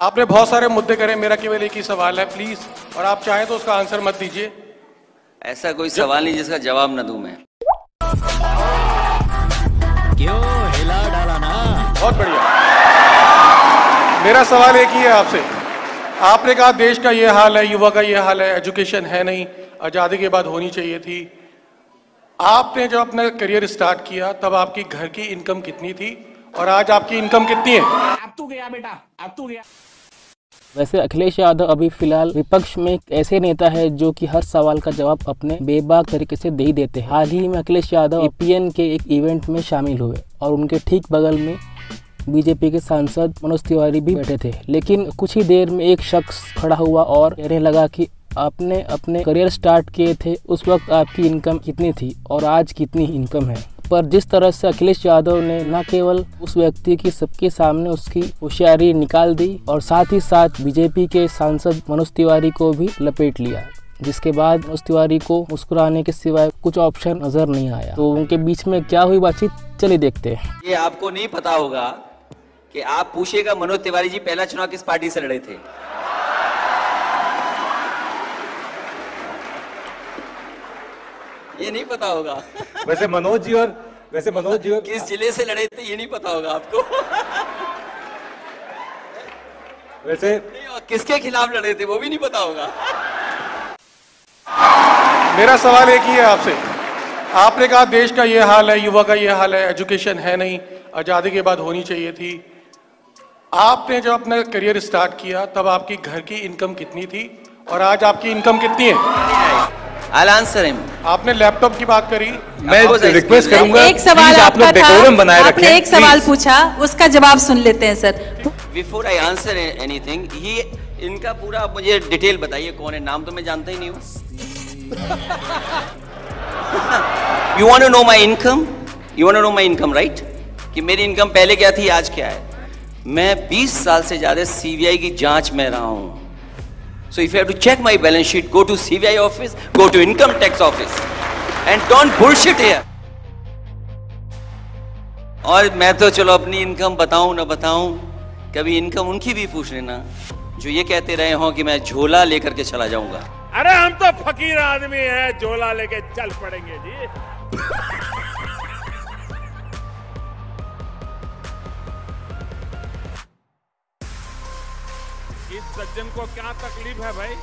आपने बहुत सारे मुद्दे करे, मेरा केवल एक ही सवाल है प्लीज, और आप चाहें तो उसका आंसर मत दीजिए। ऐसा कोई सवाल नहीं जिसका जवाब न दूं मैं। क्यों हिला डाला ना? बहुत बढ़िया। मेरा सवाल एक ही है आपसे। आपने कहा देश का ये हाल है, युवा का ये हाल है, एजुकेशन है नहीं, आजादी के बाद होनी चाहिए थी। आपने जब अपना करियर स्टार्ट किया तब आपकी घर की इनकम कितनी थी और आज आपकी इनकम कितनी है? अब तू गया बेटा, अब तू गया। वैसे अखिलेश यादव अभी फिलहाल विपक्ष में एक ऐसे नेता है जो कि हर सवाल का जवाब अपने बेबाक तरीके से दे ही देते हैं। हाल ही में अखिलेश यादव एपीएन के एक इवेंट में शामिल हुए और उनके ठीक बगल में बीजेपी के सांसद मनोज तिवारी भी बैठे थे। लेकिन कुछ ही देर में एक शख्स खड़ा हुआ और कहने लगा कि आपने अपने करियर स्टार्ट किए थे उस वक्त आपकी इनकम कितनी थी और आज कितनी इनकम है। पर जिस तरह से अखिलेश यादव ने न केवल उस व्यक्ति की सबके सामने उसकी होशियारी निकाल दी और साथ ही साथ बीजेपी के सांसद मनोज तिवारी को भी लपेट लिया, जिसके बाद मनोज तिवारी को मुस्कुराने के सिवाय कुछ ऑप्शन नजर नहीं आया। तो उनके बीच में क्या हुई बातचीत, चलिए देखते हैं। ये आपको नहीं पता होगा कि आप पूछिएगा मनोज तिवारी जी पहला चुनाव किस पार्टी से लड़े थे। ये नहीं पता होगा। वैसे मनोज जी और किस जिले से लड़े थे ये नहीं पता होगा आपको। वैसे और किसके खिलाफ लड़े थे वो भी नहीं पता होगा। मेरा सवाल एक ही है आपसे। आपने कहा देश का ये हाल है, युवा का ये हाल है, एजुकेशन है नहीं, आजादी के बाद होनी चाहिए थी। आपने जब अपना करियर स्टार्ट किया तब आपकी घर की इनकम कितनी थी और आज आपकी इनकम कितनी है? I'll answer him. आपने लैपटॉप की बात करी। मैं रिक्वेस्ट करूंगा एक सवाल आप लोग आपका डेकोरम बनाए था, रखें। आपने एक सवाल पूछा, उसका जवाब सुन लेते हैं sir. Before I answer anything, इनका पूरा आप मुझे डिटेल बताइए कौन है, नाम तो मैं जानता ही नहीं हूँ। You want to know my income? You want to know my income, right? कि मेरी इनकम पहले क्या थी आज क्या है। मैं 20 साल से ज्यादा सीबीआई की जांच में रहा हूँ। So if you have to check my balance sheet, go to CBI office, go to income tax office, and don't bullshit here. और मैं तो चलो अपनी इनकम बताऊं ना बताऊं, कभी इनकम उनकी भी पूछ लेना जो ये कहते रहे हों कि मैं झोला लेकर के चला जाऊंगा। अरे हम तो फकीर आदमी हैं, झोला लेके चल पड़ेंगे जी। इस सज्जन को क्या तकलीफ है भाई?